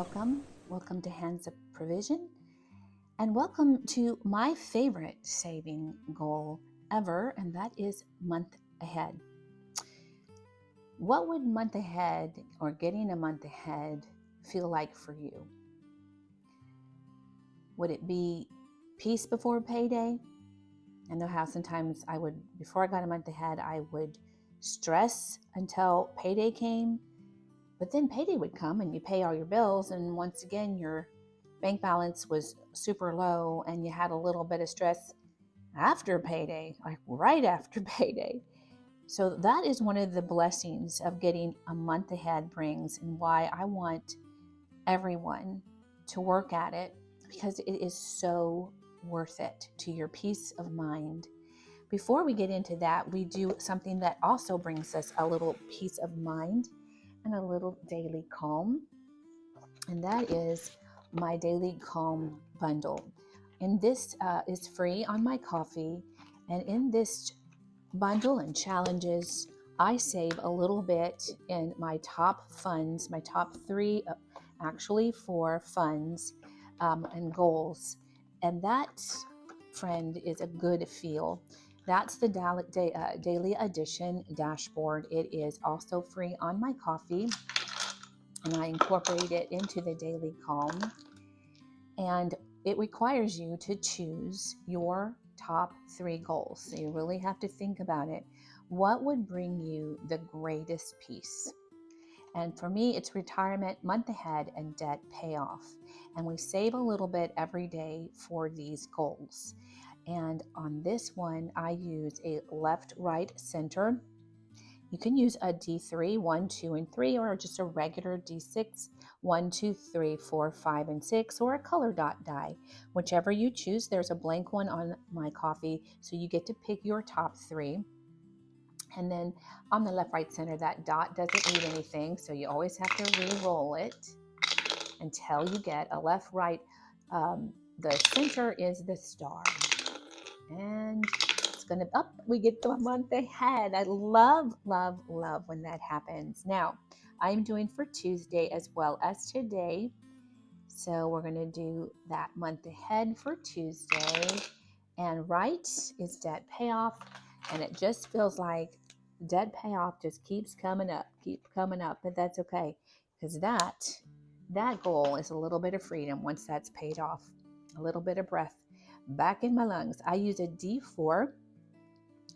welcome. Welcome to Hands of Provision, and welcome to my favorite saving goal ever, and that is month ahead. What would month ahead or getting a month ahead feel like for you? Would it be peace before payday? I know how sometimes before I got a month ahead, I would stress until payday came. But then payday would come and you pay all your bills, and once again your bank balance was super low and you had a little bit of stress after payday, like right after payday. So that is one of the blessings of getting a month ahead brings, and why I want everyone to work at it, because it is so worth it to your peace of mind. Before we get into that, we do something that also brings us a little peace of mind and a little daily calm, and that is my daily calm bundle. And this is free on my coffee, and in this bundle and challenges, I save a little bit in my top funds, my top three, actually four funds and goals. And that, friend, is a good feel. That's the daily edition dashboard. It is also free on my coffee, and I incorporate it into the daily calm. And it requires you to choose your top three goals. So you really have to think about it. What would bring you the greatest peace? And for me, it's retirement, month ahead, and debt payoff. And we save a little bit every day for these goals. And on this one, I use a left, right, center. You can use a D3, 1, 2, and 3, or just a regular D6, 1, 2, 3, 4, 5, and 6, or a color dot die. Whichever you choose, there's a blank one on my coffee, so you get to pick your top three. And then on the left, right, center, that dot doesn't mean anything, so you always have to re-roll it until you get a left, right. The center is the star. And it's going to up. We get the month ahead. I love, love, love when that happens. Now, I'm doing for Tuesday as well as today. So we're going to do that month ahead for Tuesday. And right is debt payoff. And it just feels like debt payoff just keeps coming up, but that's okay, because that goal is a little bit of freedom once that's paid off, a little bit of breath back in my lungs. I use a D4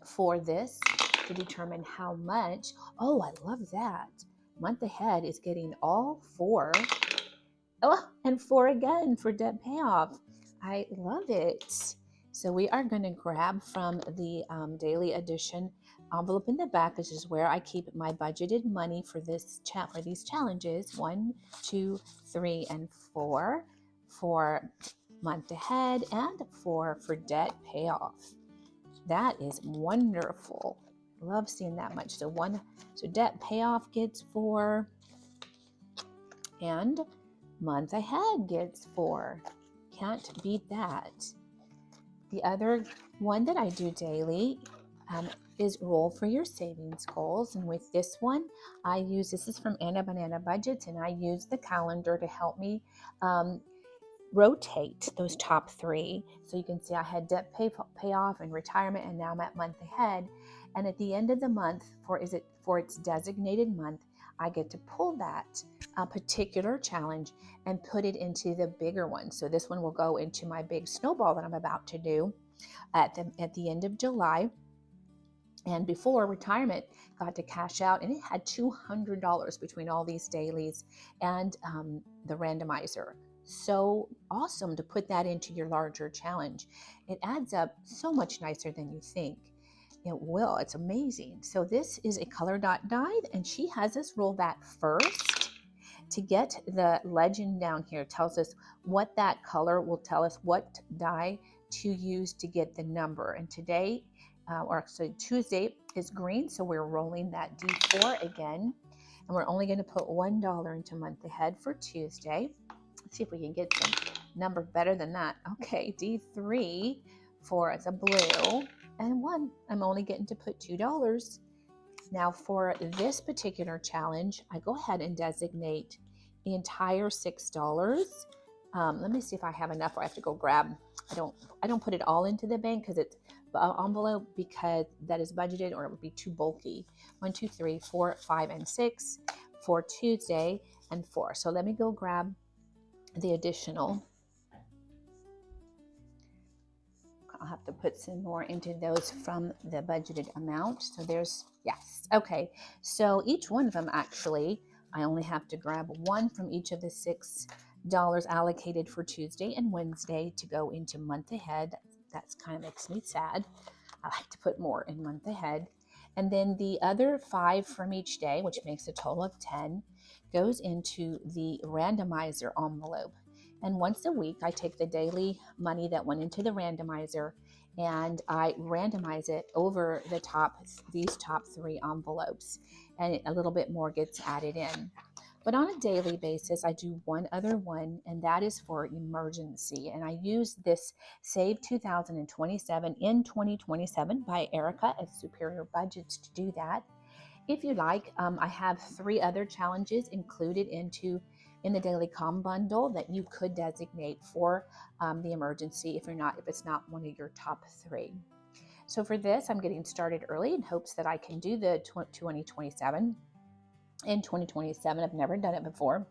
for this to determine how much. Oh, I love that. Month ahead is getting all four. Oh, and four again for debt payoff. I love it. So we are going to grab from the daily edition envelope in the back. This is where I keep my budgeted money for this for these challenges. 1, 2, 3, and 4 for month ahead, and 4 for debt payoff. That is wonderful. Love seeing that much. So debt payoff gets 4, and month ahead gets 4. Can't beat that. The other one that I do daily is roll for your savings goals. And with this one, this is from Anna Banana Budgets, and I use the calendar to help me rotate those top three. So you can see I had debt payoff and retirement, and now I'm at month ahead. And at the end of the month, for its designated month, I get to pull that particular challenge and put it into the bigger one. So this one will go into my big snowball that I'm about to do at the end of July. And before, retirement got to cash out, and it had $200 between all these dailies and the randomizer. So awesome to put that into your larger challenge. It adds up so much nicer than you think. It will. It's amazing. So this is a color dot die, and she has us roll that first to get the legend down here. It tells us what that color will tell us what die to use to get the number. And today, Tuesday is green, so we're rolling that D4 again. And we're only going to put $1 into month ahead for Tuesday. Let's see if we can get some number better than that. Okay, D3 for the blue, and 1. I'm only getting to put $2. Now for this particular challenge, I go ahead and designate the entire $6. Let me see if I have enough, or I have to go grab. I don't put it all into the bank because it's envelope, because that is budgeted, or it would be too bulky. 1, 2, 3, 4, 5, and 6 for Tuesday, and 4. So let me go grab the additional. I'll have to put some more into those from the budgeted amount. So there's, yes. Okay. So each one of them, actually, I only have to grab one from each of the $6 allocated for Tuesday and Wednesday to go into month ahead. That's kind of makes me sad. I like to put more in month ahead. And then the other 5 from each day, which makes a total of 10, goes into the randomizer envelope. And once a week, I take the daily money that went into the randomizer and I randomize it over the these top 3 envelopes, and a little bit more gets added in. But on a daily basis, I do one other one, and that is for emergency. And I use this Save 2027 in 2027 by Erica at Superior Budgets to do that. If you like, I have 3 other challenges included in the Daily Calm bundle that you could designate for the emergency if it's not one of your top 3. So for this, I'm getting started early in hopes that I can do the 2027 in 2027. I've never done it before,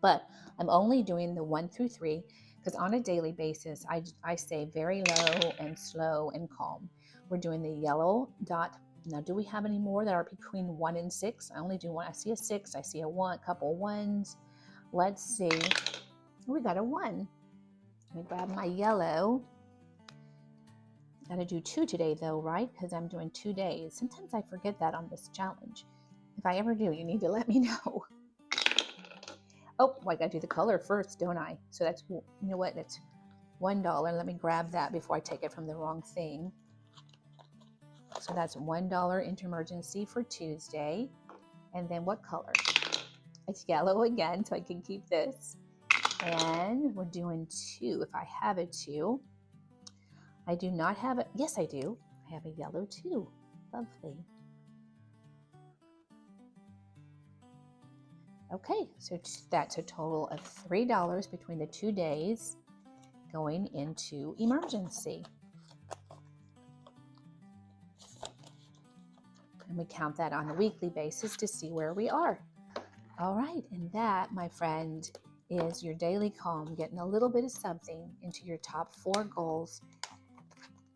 but I'm only doing the 1 through 3 because on a daily basis, I say very low and slow and calm. We're doing the yellow dot. Now, do we have any more that are between 1 and 6? I only do 1. I see a 6. I see a 1, a couple 1s. Let's see. We got a 1. Let me grab my yellow. Got to do 2 today, though, right? Because I'm doing 2 days. Sometimes I forget that on this challenge. If I ever do, you need to let me know. Oh, well, I got to do the color first, don't I? So that's, you know what? That's $1. Let me grab that before I take it from the wrong thing. So that's $1 intermergency for Tuesday. And then what color? It's yellow again, so I can keep this. And we're doing 2. If I have a 2. I do not have it. Yes, I do. I have a yellow 2. Lovely. Okay, so that's a total of $3 between the 2 days going into emergency. And we count that on a weekly basis to see where we are. All right, and that, my friend, is your daily calm, getting a little bit of something into your top 4 goals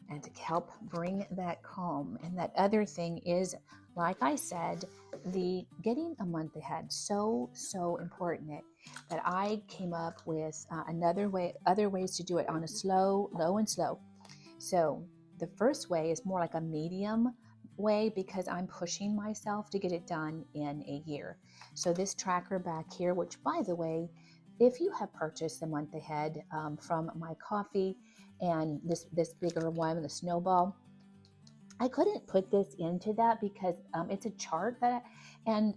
and to help bring that calm. And that other thing is, like I said, the getting a month ahead, so important that I came up with other ways to do it on a low and slow. So the first way is more like a medium way because I'm pushing myself to get it done in a year. So this tracker back here, which by the way, if you have purchased a month ahead from my coffee and this bigger one, the snowball, I couldn't put this into that because it's a chart and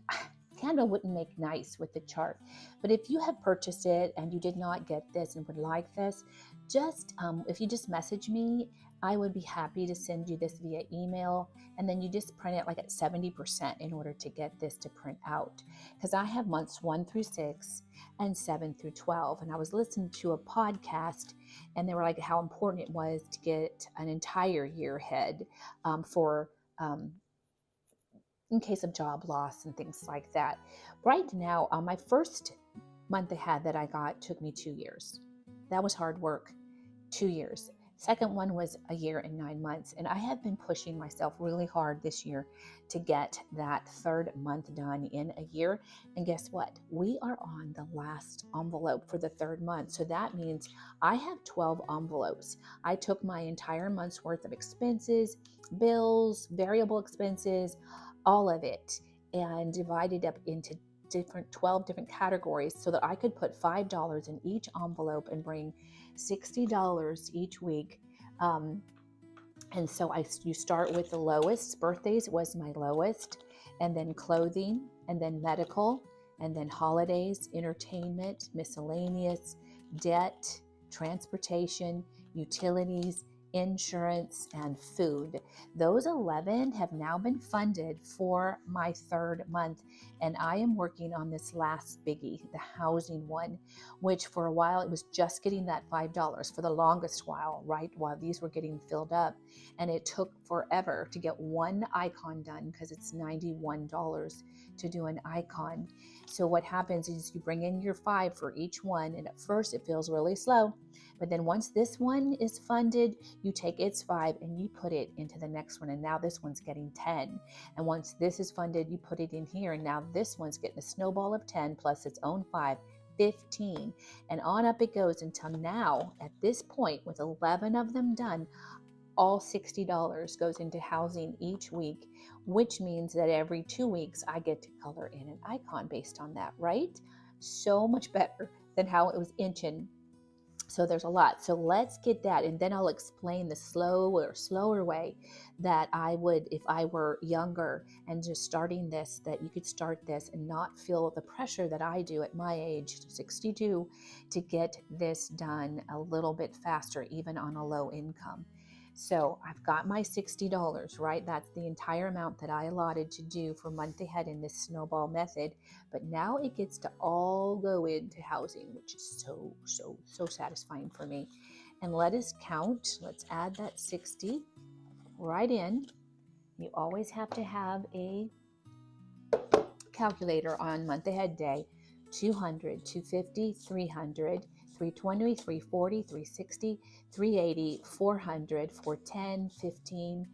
Canva wouldn't make nice with the chart. But if you have purchased it and you did not get this and would like this, just if you just message me, I would be happy to send you this via email, and then you just print it like at 70% in order to get this to print out. Because I have months 1 through 6 and 7 through 12, and I was listening to a podcast, and they were like how important it was to get an entire year ahead for in case of job loss and things like that. Right now, my first month ahead that I got took me 2 years. That was hard work, 2 years. Second one was a year and 9 months. And I have been pushing myself really hard this year to get that 3rd month done in a year. And guess what? We are on the last envelope for the 3rd month. So that means I have 12 envelopes. I took my entire month's worth of expenses, bills, variable expenses, all of it, and divided up into 12 different categories so that I could put $5 in each envelope and bring $60 each week. And so you start with the lowest. Birthdays was my lowest, and then clothing, and then medical, and then holidays, entertainment, miscellaneous, debt, transportation, utilities, insurance, and food. Those 11 have now been funded for my third month, and I am working on this last biggie, the housing one, which for a while it was just getting that $5 for the longest while, right? While these were getting filled up, and it took forever to get one icon done because it's $91 to do an icon. So what happens is you bring in your 5 for each one, and at first it feels really slow, but then once this one is funded, you take its 5 and you put it into the next one, and now this one's getting 10. And once this is funded, you put it in here, and now this one's getting a snowball of 10 plus its own 5, 15, and on up it goes until now, at this point, with 11 of them done, all $60 goes into housing each week, which means that every 2 weeks I get to color in an icon based on that, right? So much better than how it was inching. So there's a lot. So let's get that, and then I'll explain the slower way that I would, if I were younger and just starting this, that you could start this and not feel the pressure that I do at my age, 62, to get this done a little bit faster, even on a low income. So I've got my $60, right? That's the entire amount that I allotted to do for month ahead in this snowball method. But now it gets to all go into housing, which is so satisfying for me. And let us count. Let's add that 60 right in. You always have to have a calculator on month ahead day. 200, 250, 300, 320, 340, 360, 380, 400, 410, 15,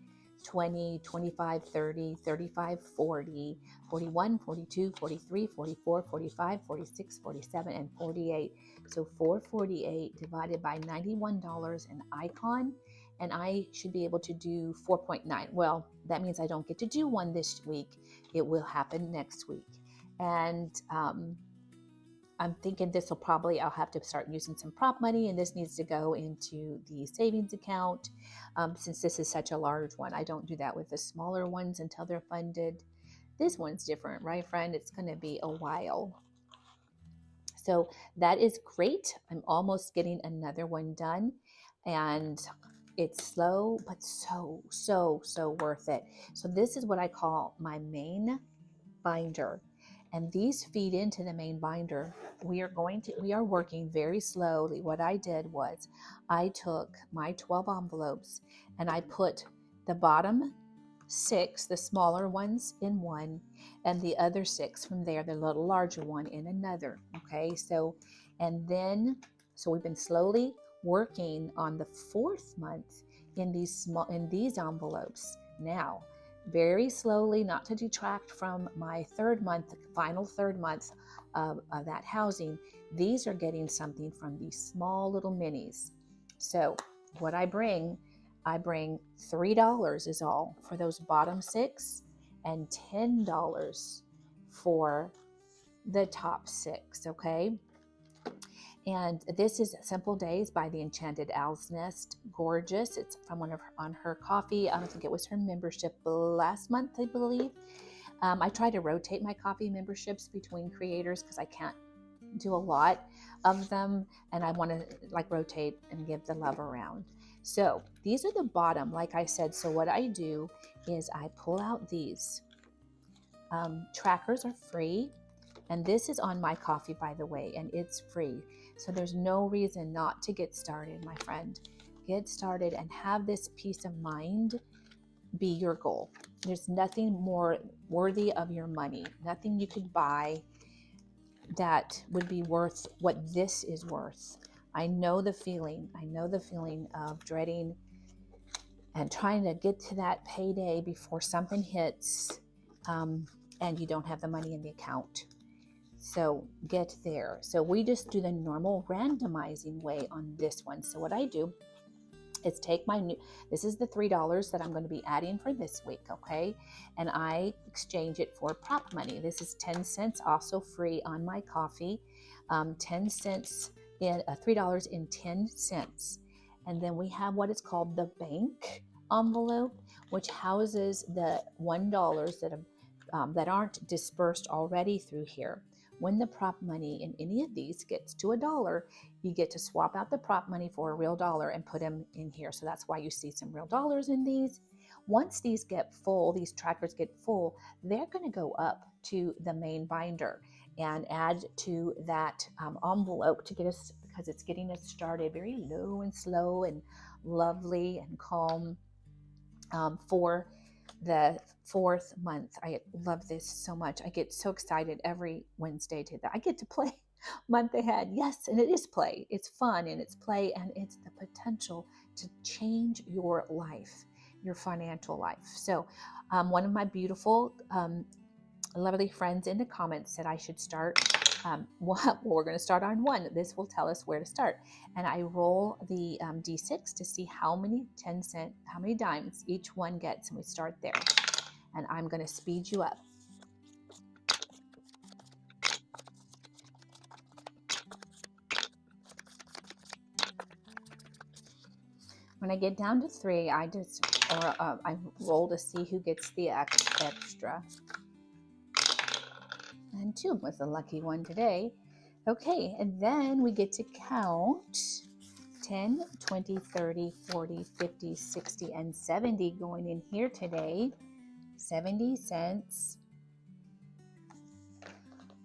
20, 25, 30, 35, 40, 41, 42, 43, 44, 45, 46, 47, and 48. So 448 divided by $91 an icon, and I should be able to do 4.9. Well, that means I don't get to do one this week. It will happen next week. And I'm thinking this will probably, I'll have to start using some prop money, and this needs to go into the savings account since this is such a large one. I don't do that with the smaller ones until they're funded. This one's different, right, friend? It's going to be a while. So that is great. I'm almost getting another one done, and it's slow, but so worth it. So this is what I call my main binder. And these feed into the main binder. We are working very slowly. What I did was I took my 12 envelopes and I put the bottom 6, the smaller ones, in one, and the other 6 from there, the little larger one, in another. Okay, so we've been slowly working on the 4th month in these envelopes. Now, very slowly, not to detract from my final third month of that housing, these are getting something from these small little minis. So what I bring $3 is all for those bottom 6, and $10 for the top 6, okay? And this is Simple Days by the Enchanted Owl's Nest. Gorgeous. It's from on her coffee. I think it was her membership last month, I believe. I try to rotate my coffee memberships between creators because I can't do a lot of them, and I want to rotate and give the love around. So these are the bottom, like I said. So what I do is I pull out these. Trackers are free. And this is on my coffee, by the way, and it's free. So there's no reason not to get started, my friend. Get started and have this peace of mind be your goal. There's nothing more worthy of your money, nothing you could buy that would be worth what this is worth. I know the feeling of dreading and trying to get to that payday before something hits and you don't have the money in the account. So get there. So we just do the normal randomizing way on this one. So what I do is take this is the $3 that I'm going to be adding for this week, okay? And I exchange it for prop money. This is 10 cents, also free on my coffee. 10 cents in $3 in 10 cents. And then we have what is called the bank envelope, which houses the $1 that aren't dispersed already through here. when the prop money in any of these gets to $1, you get to swap out the prop money for a real dollar and put them in here. So that's why you see some real dollars in these. Once these get full, these trackers get full, they're going to go up to the main binder and add to that envelope to get us, because it's getting us started very low and slow and lovely and calm for the 4th month. I love this so much. I get so excited every Wednesday to that. I get to play month ahead. Yes, and it is play. It's fun and it's play, and it's the potential to change your life, your financial life. So one of my beautiful, lovely friends in the comments said I should start. Well, we're going to start on 1. This will tell us where to start. And I roll the D6 to see how many 10-cent, how many dimes each one gets. And we start there. And I'm going to speed you up. When I get down to 3, I roll to see who gets the extra. And 2 was the lucky one today. Okay, and then we get to count 10, 20, 30, 40, 50, 60, and 70 going in here today. 70 cents.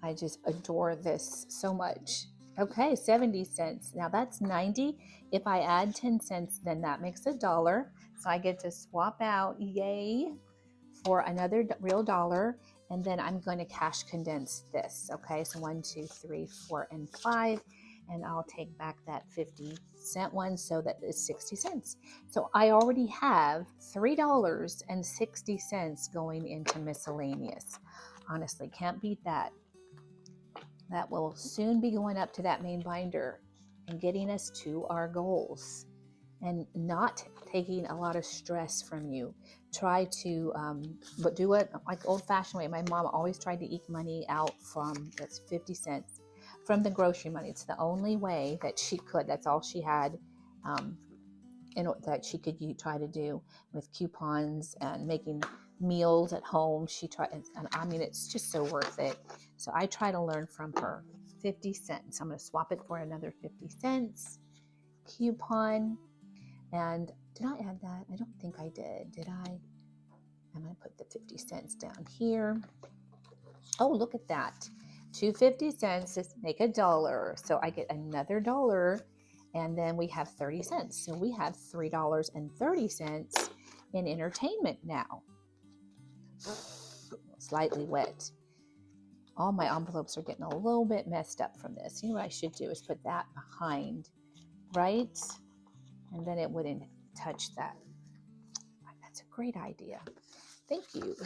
I just adore this so much. Okay, 70 cents. Now that's 90. If I add 10 cents, then that makes $1. So I get to swap out, yay, for another real dollar. And then I'm going to cash condense this. Okay, so 1, 2, 3, 4, and 5. And I'll take back that 50-cent one, so that is 60 cents. So I already have $3.60 going into miscellaneous. Honestly, can't beat that. That will soon be going up to that main binder and getting us to our goals and not taking a lot of stress from you. Try to but do it like old-fashioned way. My mom always tried to eke money out from, that's 50 cents, from the grocery money. It's the only way that she could. That's all she had that she could try to do with coupons and making meals at home. She tried, and I mean, it's just so worth it. So I try to learn from her. 50 cents. I'm going to swap it for another 50 cents coupon. And did I add that? I don't think I did. Did I? I'm going to put the 50 cents down here. Oh, look at that. 2 50 cents is make $1. So I get another $1. And then we have 30 cents. So we have $3.30 in entertainment now. Slightly wet. All my envelopes are getting a little bit messed up from this. You know what I should do is put that behind, right? And then it wouldn't touch that. That's a great idea. Thank you.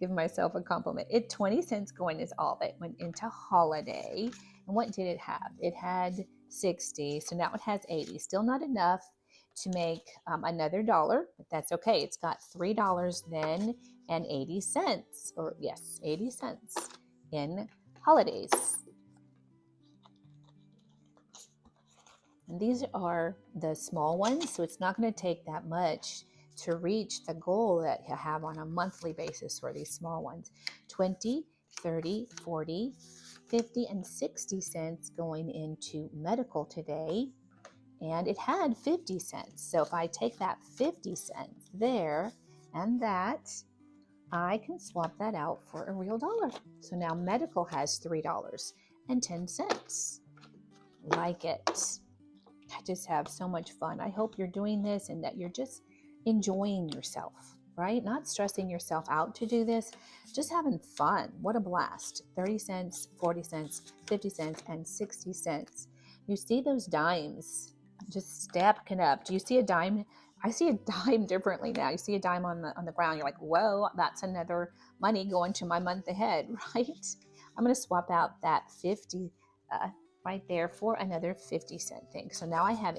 Give myself a compliment. 20 cents going is all that went into holiday. And what did it have? It had 60. So now it has 80. Still not enough to make another $1, but that's okay. It's got $3 then and 80 cents, or yes, 80 cents in holidays. And these are the small ones, so it's not going to take that much to reach the goal that you have on a monthly basis for these small ones. 20, 30, 40, 50, and 60 cents going into medical today. And it had 50 cents. So if I take that 50 cents there and that, I can swap that out for a real $1. So now medical has $3.10. Like it. I just have so much fun. I hope you're doing this and that you're just enjoying yourself, right? Not stressing yourself out to do this, just having fun. What a blast. 30 cents, 40 cents, 50 cents, and 60 cents. You see those dimes just stacking up. Do you see a dime? I see a dime differently now. You see a dime on the ground. You're like, whoa, that's another money going to my month ahead, right? I'm going to swap out that 50 right there for another 50-cent thing. So now I have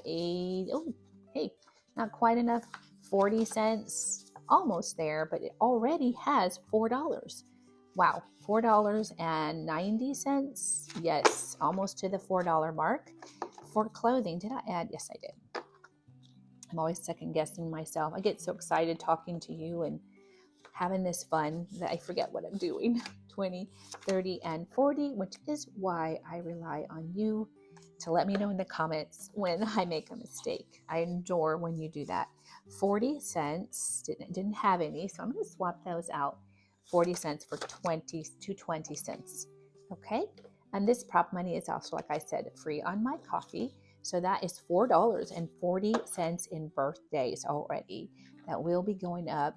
not quite enough, 40 cents, almost there, but it already has $4. Wow, $4.90. Yes, almost to the $4 mark. For clothing, did I add? Yes, I did. I'm always second guessing myself. I get so excited talking to you and having this fun that I forget what I'm doing. 20, 30, and 40, which is why I rely on you to let me know in the comments when I make a mistake. I adore when you do that. 40 cents, didn't have any, so I'm going to swap those out. 40 cents for 20 to 20 cents. Okay? And this prop money is also, like I said, free on my coffee. So that is $4.40 in birthdays already. That will be going up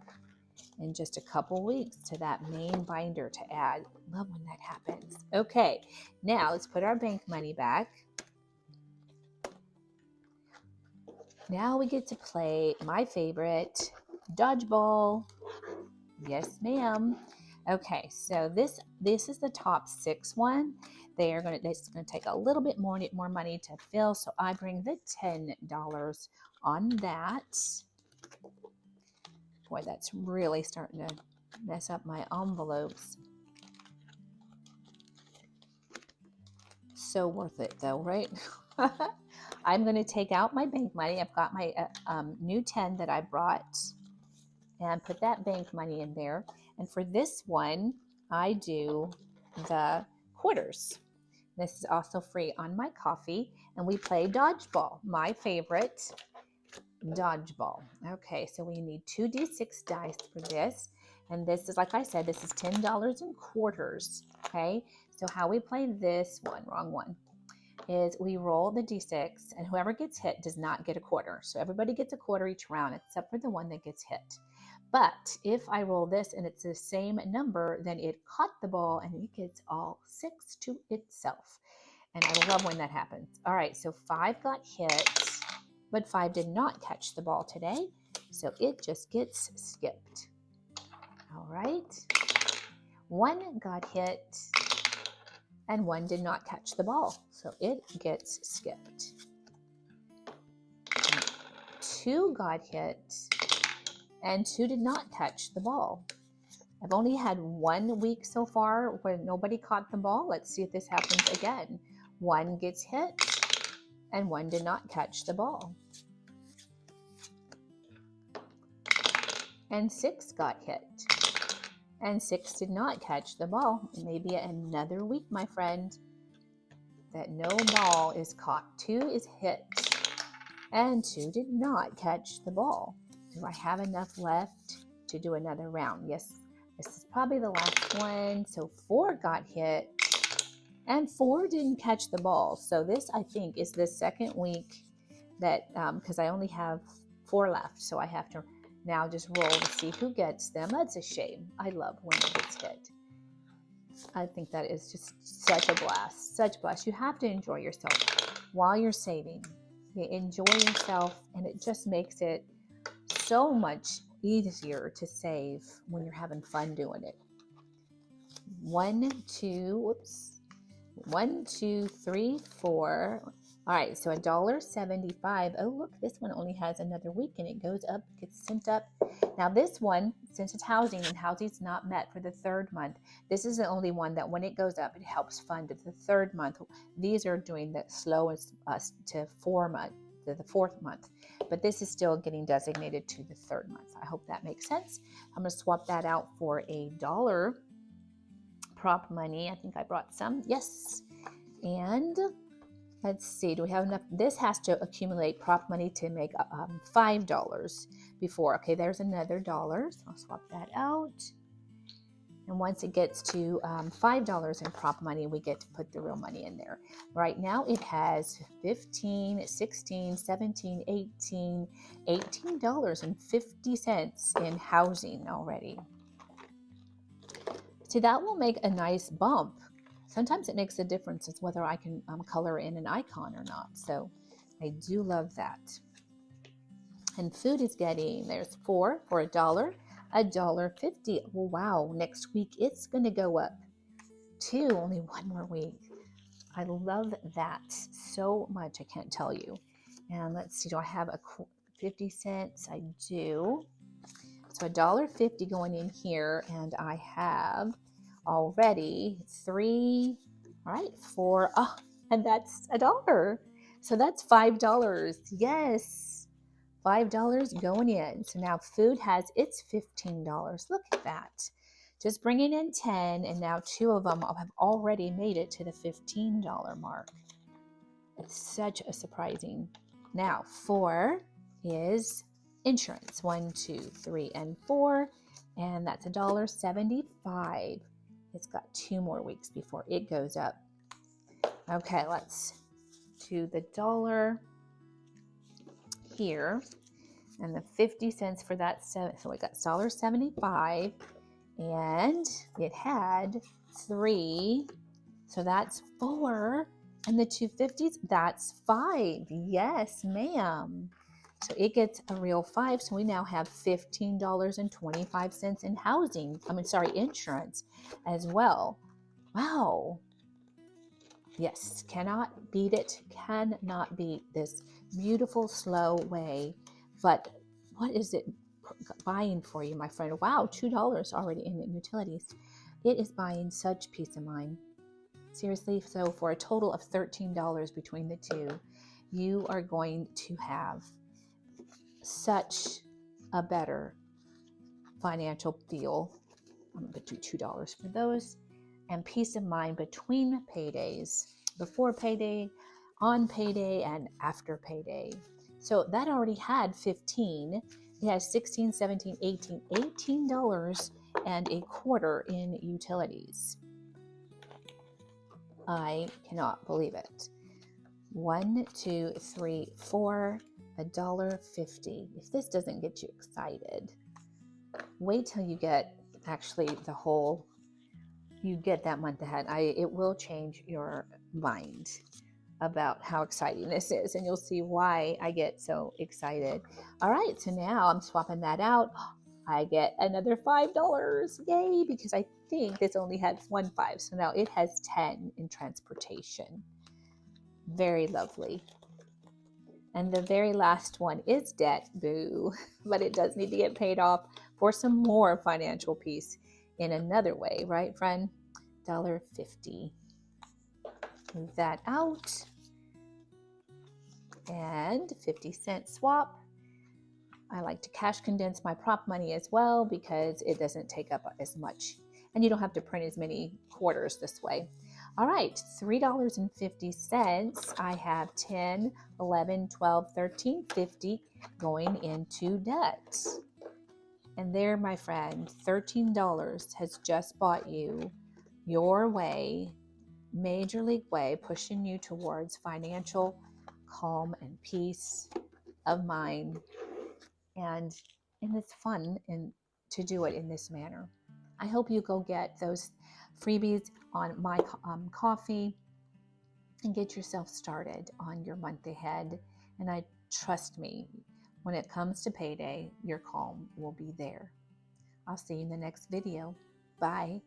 in just a couple weeks to that main binder to add. Love when that happens. Okay, now let's put our bank money back. Now we get to play my favorite, dodgeball. Yes, ma'am. Okay, so this is the top 6 one. It's gonna take a little bit more money to fill, so I bring the $10 on that. Boy, that's really starting to mess up my envelopes. So worth it though, right? I'm going to take out my bank money. I've got my new 10 that I brought and put that bank money in there. And for this one, I do the quarters. This is also free on my coffee. And we play dodgeball, my favorite dodgeball. Okay, so we need 2d6 dice for this. And this is, like I said, this is $10 in quarters. Okay, so how we play this one, wrong one, is we roll the d6 and whoever gets hit does not get a quarter. So everybody gets a quarter each round except for the one that gets hit. But if I roll this and it's the same number, then it caught the ball and it gets all 6 to itself. And I love when that happens. All right, so 5 got hit, but 5 did not catch the ball today. So it just gets skipped. All right. 1 got hit and 1 did not catch the ball. So it gets skipped. 2 got hit and 2 did not catch the ball. I've only had 1 week so far where nobody caught the ball. Let's see if this happens again. 1 gets hit and 1 did not catch the ball. And 6 got hit and 6 did not catch the ball. Maybe another week, my friend, that no ball is caught. 2 is hit and 2 did not catch the ball. Do I have enough left to do another round? Yes, this is probably the last one. So 4 got hit and 4 didn't catch the ball. So this, I think, is the second week that, because I only have 4 left, so I have to now just roll to see who gets them. That's a shame. I love when it gets hit. I think that is just such a blast, such a blast. You have to enjoy yourself while you're saving. You enjoy yourself, and it just makes it so much easier to save when you're having fun doing it. 1, 2, 3, 4. All right, so $1.75. Oh, look, this one only has another week and it goes up, gets sent up. Now this one, since it's housing and housing's not met for the 3rd month, this is the only one that when it goes up, it helps fund the 3rd month. These are doing the slowest to 4 month, to the 4th month, but this is still getting designated to the 3rd month. I hope that makes sense. I'm gonna swap that out for $1 prop money. I think I brought some. Yes. And let's see, do we have enough? This has to accumulate prop money to make $5 before. Okay, there's another $1. So I'll swap that out. And once it gets to $5 in prop money, we get to put the real money in there. Right now it has 15, 16, 17, 18, $18.50 in housing already. See, that will make a nice bump. Sometimes it makes a difference as whether I can color in an icon or not. So I do love that. And food is getting, there's 4 for $1, $1.50. Well, wow, next week it's going to go up 2, only 1 more week. I love that so much, I can't tell you. And let's see, do I have a 50 cents? I do. So $1.50 going in here, and I have already 3, all right, 4, and that's $1. So that's $5. Yes, $5 going in. So now food has its $15. Look at that. Just bringing in 10, and now 2 of them have already made it to the $15 mark. It's such a surprising. Now 4 is insurance. 1, 2, 3, and 4, and that's $1.75. It's got 2 more weeks before it goes up. Okay, let's do the dollar here, and the 50 cents for that. So we got $1.75, and it had 3, so that's 4, and the 250s, that's 5. Yes, ma'am. So it gets a real 5. So we now have $15.25 in insurance as well. Wow. Yes, cannot beat it. Cannot beat this beautiful, slow way. But what is it buying for you, my friend? Wow, $2 already in the utilities. It is buying such peace of mind. Seriously, so for a total of $13 between the two, you are going to have such a better financial feel. I'm going to do $2 for those, and peace of mind between paydays, before payday, on payday, and after payday. So that already had 15. It has 16, 17, 18, $18 and a quarter in utilities. I cannot believe it. 1, 2, 3, 4, $1.50. If this doesn't get you excited, wait till you get actually you get that month ahead. It will change your mind about how exciting this is, and you'll see why I get so excited. All right, so now I'm swapping that out. I get another $5. Yay, because I think this only had 1 5, so now it has 10 in transportation. Very lovely. And the very last one is debt, boo, but it does need to get paid off for some more financial peace in another way, right, friend? $1.50. Move that out. And 50-cent swap. I like to cash condense my prop money as well because it doesn't take up as much, and you don't have to print as many quarters this way. All right, $3.50. I have 10, 11, 12, 13, 50 going into debt. And there, my friend, $13 has just bought you your way, major league way, pushing you towards financial calm and peace of mind. And it's fun to do it in this manner. I hope you go get those freebies on my coffee and get yourself started on your month ahead. And trust me, when it comes to payday, your calm will be there. I'll see you in the next video. Bye.